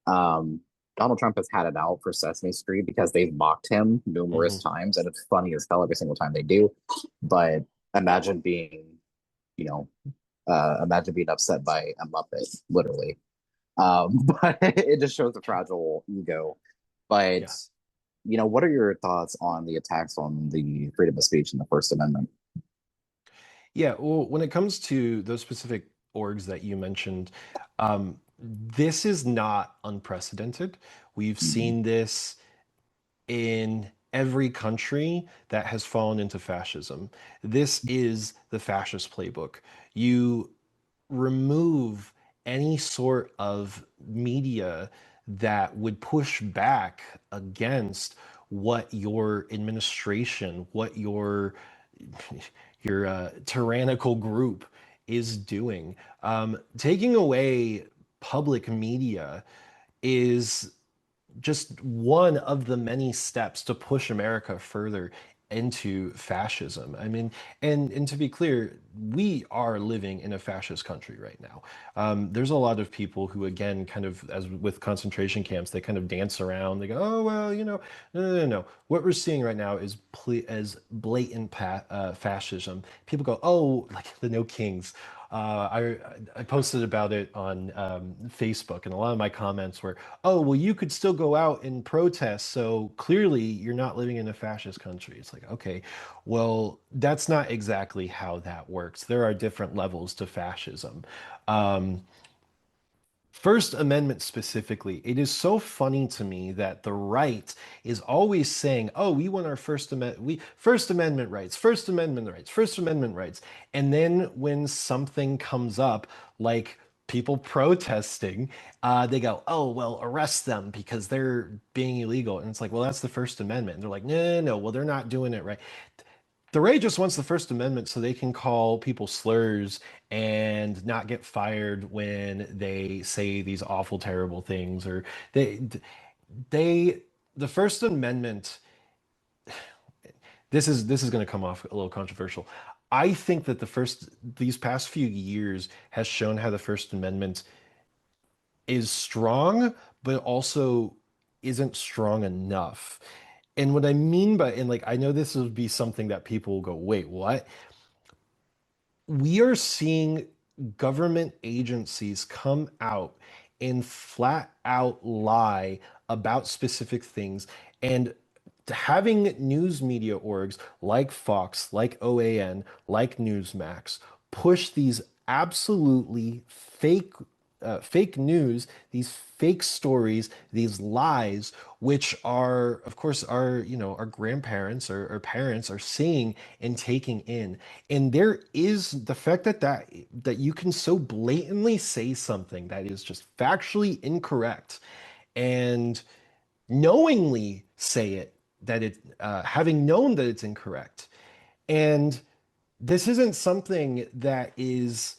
um, Donald Trump has had it out for Sesame Street because they've mocked him numerous Hmm. times, and it's funny as hell every single time they do. But imagine being, you know, imagine being upset by a Muppet, literally. But it just shows a fragile ego. But Yeah. what are your thoughts on the attacks on the freedom of speech and the First Amendment? Yeah, well, when it comes to those specific orgs that you mentioned, this is not unprecedented. We've Mhm. seen this in every country that has fallen into fascism. This is the fascist playbook. You remove any sort of media that would push back against what your administration, what your tyrannical group is doing. Taking away public media is just one of the many steps to push America further into fascism. I mean, and to be clear, we are living in a fascist country right now. There's a lot of people who, again, kind of as with concentration camps, they kind of dance around. They go, "Oh well, no, no, no, no." What we're seeing right now is as blatant fascism. People go, "Oh, like the No Kings." I posted about it on Facebook, and a lot of my comments were, "Oh, well, you could still go out and protest, so clearly you're not living in a fascist country." It's like, okay, well, that's not exactly how that works. There are different levels to fascism. Um, First Amendment specifically, it is so funny to me that the right is always saying, "Oh, we want our First Amendment rights, First Amendment rights, First Amendment rights." And then when something comes up, like people protesting, they go, "Oh, well, arrest them because they're being illegal." And it's like, "Well, that's the First Amendment." And they're like, "No, no, no, well, they're not doing it right." The right just wants the First Amendment so they can call people slurs and not get fired when they say these awful, terrible things. Or they, the First Amendment. This is going to come off a little controversial. I think that these past few years has shown how the First Amendment is strong, but also isn't strong enough. And what I mean by, and like, I know this would be something that people will go, "Wait, what?" We are seeing government agencies come out and flat out lie about specific things. And having news media orgs like Fox, like OAN, like Newsmax push these absolutely fake news, these fake stories, these lies, which are, of course, our grandparents or our parents are seeing and taking in. And there is the fact that you can so blatantly say something that is just factually incorrect and knowingly say it that it having known that it's incorrect. And this isn't something that is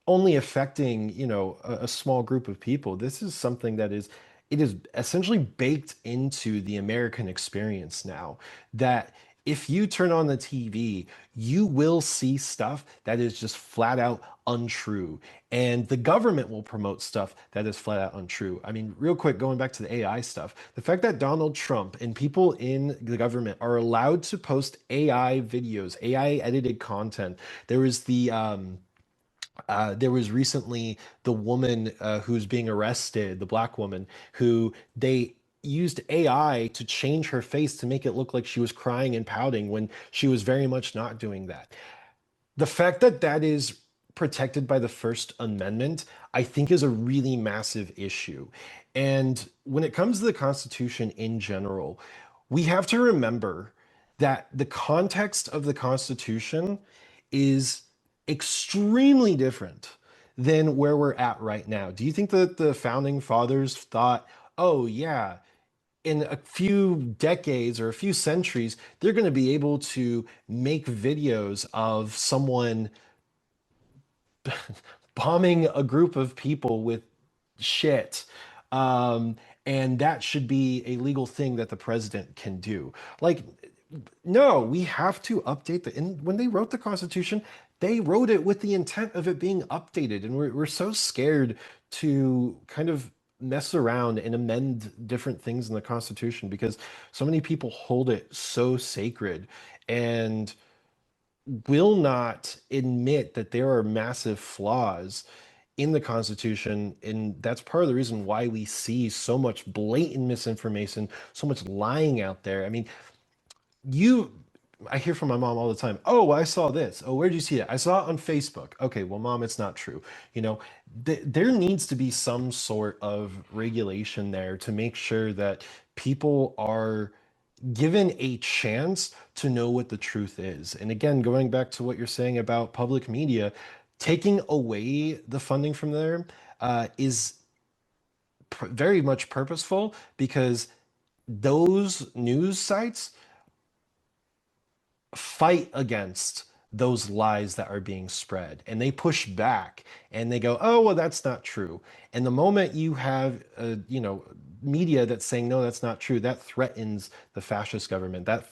only affecting, a small group of people. This is something that is essentially baked into the American experience now, that if you turn on the TV, you will see stuff that is just flat out untrue. And the government will promote stuff that is flat out untrue. I mean, real quick, going back to the AI stuff, the fact that Donald Trump and people in the government are allowed to post AI videos, AI edited content. There was recently the woman who's being arrested, the black woman, who they used AI to change her face to make it look like she was crying and pouting when she was very much not doing that. The fact that that is protected by the First Amendment, I think, is a really massive issue. And when it comes to the Constitution in general, we have to remember that the context of the Constitution is extremely different than where we're at right now. Do you think that the founding fathers thought, "Oh, yeah, in a few decades or a few centuries, they're going to be able to make videos of someone bombing a group of people with shit. Um, and that should be a legal thing that the president can do." Like, no, we have to update and when they wrote the Constitution, they wrote it with the intent of it being updated. And we're so scared to kind of mess around and amend different things in the Constitution because so many people hold it so sacred and will not admit that there are massive flaws in the Constitution. And that's part of the reason why we see so much blatant misinformation, so much lying out there. I mean, you I hear from my mom all the time, "Oh, I saw this. Oh, where'd you see it?" "I saw it on Facebook." "Okay, well, mom, it's not true." There needs to be some sort of regulation there to make sure that people are given a chance to know what the truth is. And again, going back to what you're saying about public media, taking away the funding from there is very much purposeful because those news sites fight against those lies that are being spread and they push back and they go, oh, well, that's not true. And the moment you have media that's saying no, that's not true, that threatens the fascist government, that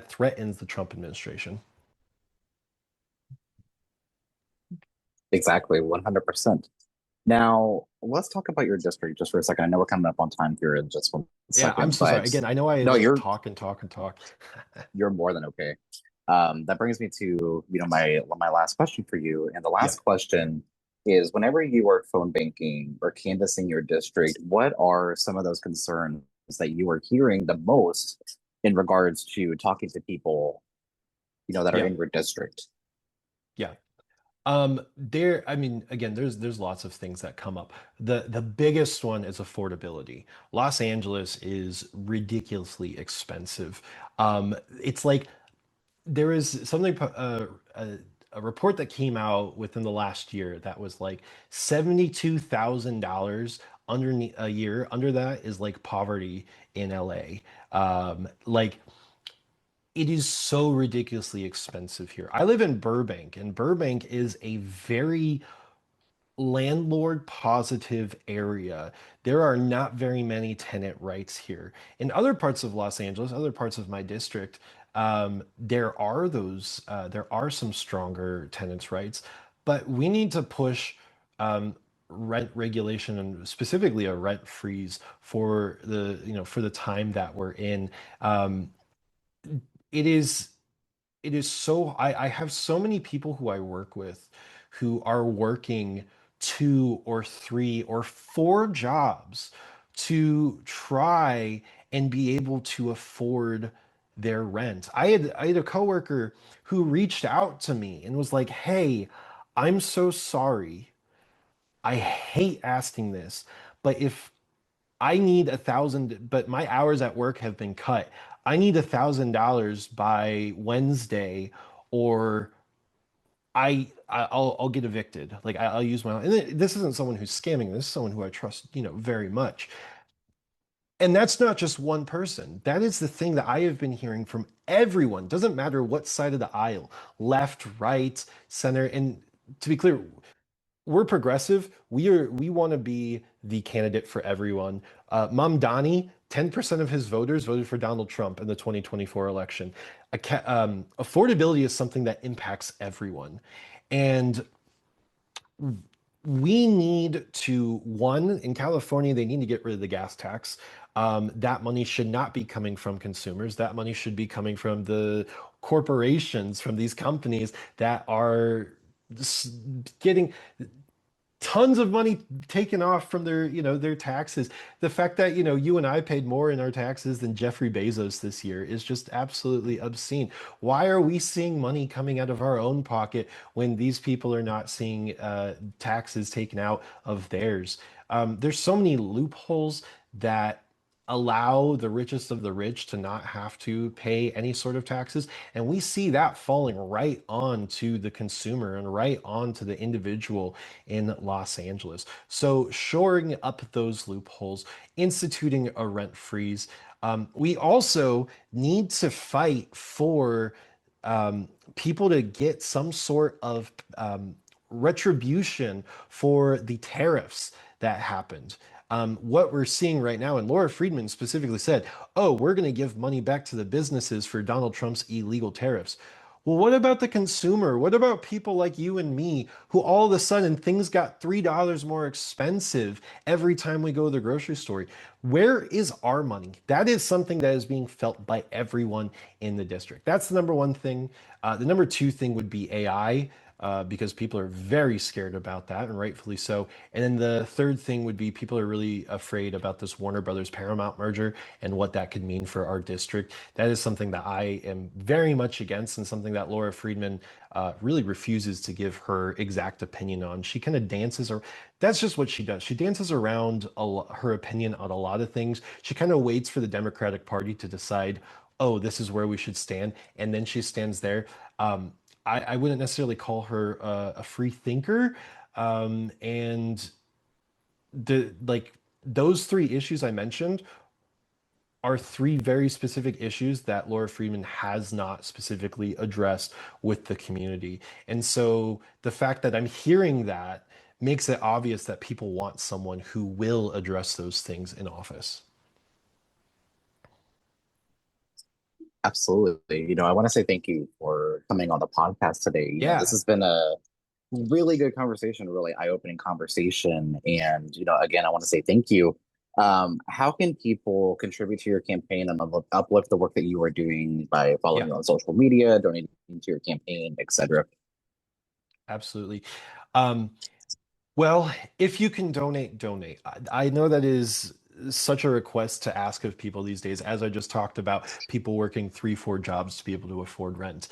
threatens the Trump administration. Exactly, 100%. Now, let's talk about your district just for a second. I know we're coming up on time here in just one Yeah, I'm second, so sorry. but Again, I know I no, like you're talk and talk and talk. you're more than okay. That brings me to, my last question for you. And the Yeah. last question is, whenever you are phone banking or canvassing your district, what are some of those concerns that you are hearing the most in regards to talking to people, that are Yeah. in your district? Yeah. I mean, again, there's lots of things that come up. The biggest one is affordability. Los Angeles is ridiculously expensive. It's like there is something a report that came out within the last year that was like $72,000 underneath a year. Under that is like poverty in LA. Like it is so ridiculously expensive here. I live in Burbank, and Burbank is a very landlord positive area. There are not very many tenant rights here. In other parts of Los Angeles, other parts of my district, there are some stronger tenants' rights, but we need to push um, rent regulation and specifically a rent freeze for for the time that we're in. Um, it is I have so many people who I work with who are working two or three or four jobs to try and be able to afford their rent. I had a coworker who reached out to me and was like, "Hey, I'm so sorry. I hate asking this, but if I need 1,000, but my hours at work have been cut. I need $1,000 by Wednesday, or I'll get evicted. Like I'll use my, and this isn't someone who's scamming. This is someone who I trust, very much. And that's not just one person. That is the thing that I have been hearing from everyone. Doesn't matter what side of the aisle, left, right, center. And to be clear, we're progressive. We want to be the candidate for everyone. Mamdani, 10% of his voters voted for Donald Trump in the 2024 election. Affordability is something that impacts everyone. And we need to, one, in California, they need to get rid of the gas tax. That money should not be coming from consumers. That money should be coming from the corporations, from these companies that are getting tons of money taken off from their taxes. The fact that, you and I paid more in our taxes than Jeffrey Bezos this year is just absolutely obscene. Why are we seeing money coming out of our own pocket when these people are not seeing taxes taken out of theirs? There's so many loopholes that allow the richest of the rich to not have to pay any sort of taxes. And we see that falling right on to the consumer and right on to the individual in Los Angeles. So shoring up those loopholes, instituting a rent freeze. We also need to fight for people to get some sort of retribution for the tariffs that happened. What we're seeing right now, and Laura Friedman specifically said, oh, we're going to give money back to the businesses for Donald Trump's illegal tariffs. Well, what about the consumer? What about people like you and me who all of a sudden things got $3 more expensive every time we go to the grocery store? Where is our money? That is something that is being felt by everyone in the district. That's the number one thing. The number two thing would be AI. Because people are very scared about that, and rightfully so. And then the third thing would be people are really afraid about this Warner Brothers Paramount merger and what that could mean for our district. That is something that I am very much against, and something that Laura Friedman really refuses to give her exact opinion on. She kind of dances, or that's just what she does. She dances around her opinion on a lot of things. She kind of waits for the Democratic Party to decide, oh, this is where we should stand, and then she stands there. I wouldn't necessarily call her a free thinker. And the like those three issues I mentioned are three very specific issues that Laura Friedman has not specifically addressed with the community. And so the fact that I'm hearing that makes it obvious that people want someone who will address those things in office. Absolutely. I want to say thank you for coming on the podcast today. This Yeah, has been a really good conversation, really eye-opening conversation. And, again, I want to say thank you. How can people contribute to your campaign and uplift the work that you are doing by following yeah, you on social media, donating to your campaign, etc.? absolutely. Um, Well, if you can donate, donate. I know that is such a request to ask of people these days, as I just talked about, people working three, four jobs to be able to afford rent.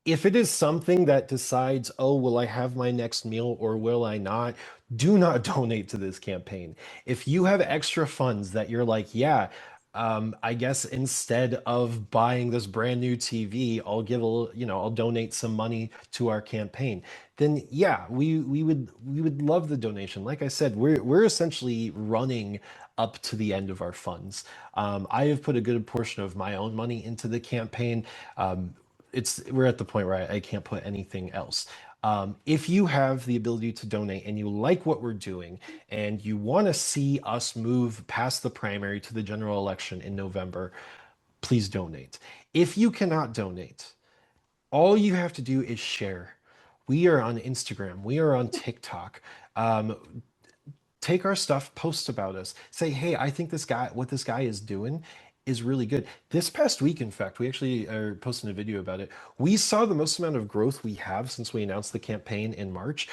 If it is something that decides, oh, will I have my next meal or will I not? Do not donate to this campaign. If you have extra funds that you're like, yeah, I guess instead of buying this brand new TV, I'll give a little, I'll donate some money to our campaign. Then yeah, we would love the donation. Like I said, we're essentially running up to the end of our funds. I have put a good portion of my own money into the campaign. We're at the point where I can't put anything else. If you have the ability to donate and you like what we're doing and you want to see us move past the primary to the general election in November, please donate. If you cannot donate, all you have to do is share. We are on Instagram. We are on TikTok. Take our stuff, post about us, say, hey, I think what this guy is doing is really good. This past week, in fact, we actually are posting a video about it. We saw the most amount of growth we have since we announced the campaign in March.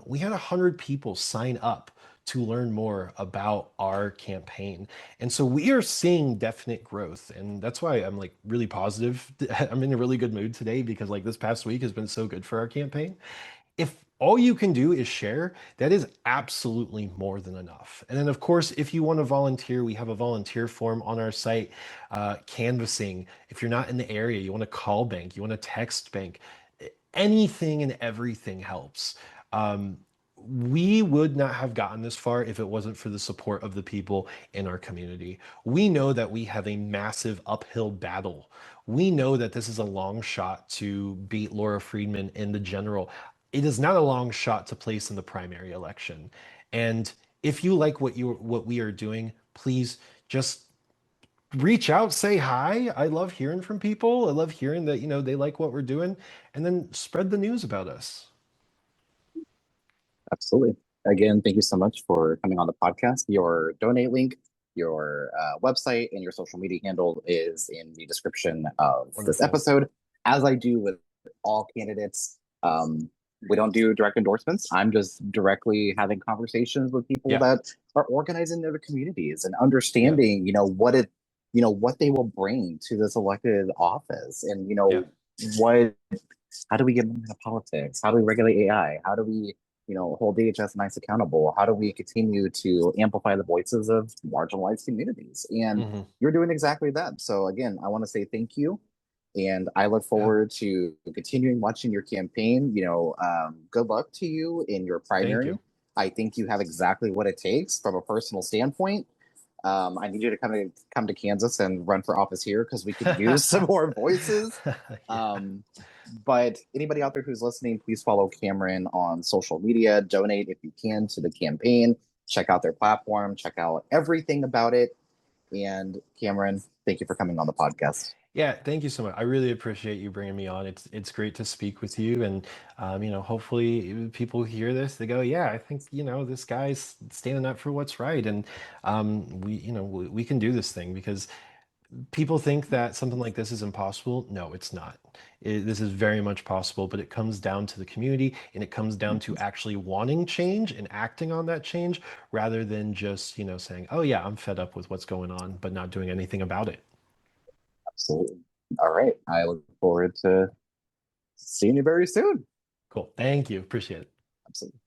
We had 100 people sign up to learn more about our campaign. And so we are seeing definite growth. And that's why I'm like really positive. I'm in a really good mood today because like this past week has been so good for our campaign. If all you can do is share, that is absolutely more than enough. And then, of course, if you want to volunteer, we have a volunteer form on our site, canvassing. If you're not in the area, you want to call bank, you want to text bank, anything and everything helps. Um, we would not have gotten this far if it wasn't for the support of the people in our community. We know that we have a massive uphill battle. We know that this is a long shot to beat Laura Friedman in the general. It is not a long shot to place in the primary election. And if you like what we are doing, please just reach out, say hi. I love hearing from people. I love hearing that, they like what we're doing, and then spread the news about us. Absolutely. Again, thank you so much for coming on the podcast. Your donate link, your website, and your social media handle is in the description of this Wonderful. episode. As I do with all candidates, we don't do direct endorsements. I'm just directly having conversations with people Yeah. that are organizing their communities and Yeah. understanding, what they will bring to this elected office, and Yeah. what how do we get into politics? How do we regulate AI? How do we, hold DHS and ICE accountable? How do we continue to amplify the voices of marginalized communities? And Hmm. you're doing exactly that. So again, I want to say thank you. And I look Yeah. forward to continuing watching your campaign. Good luck to you in your Thank primary. you. I think you have exactly what it takes from a personal standpoint. I need you to come to Kansas and run for office here because we could use some more voices. Yeah. Um, but anybody out there who's listening, please follow Cameron on social media. Donate if you can to the campaign. Check out their platform. Check out everything about it. And Cameron, thank you for coming on the podcast. Yeah, thank you so much. I really appreciate you bringing me on. It's great to speak with you, and hopefully people hear this, they go, yeah, I think this guy's standing up for what's right, and we can do this thing because people think that something like this is impossible. No, it's not. This is very much possible, but it comes down to the community and it comes down to actually wanting change and acting on that change rather than just saying, oh yeah, I'm fed up with what's going on, but not doing anything about it. Absolutely. All right. I look forward to seeing you very soon. Cool. Thank you. Appreciate it. Absolutely.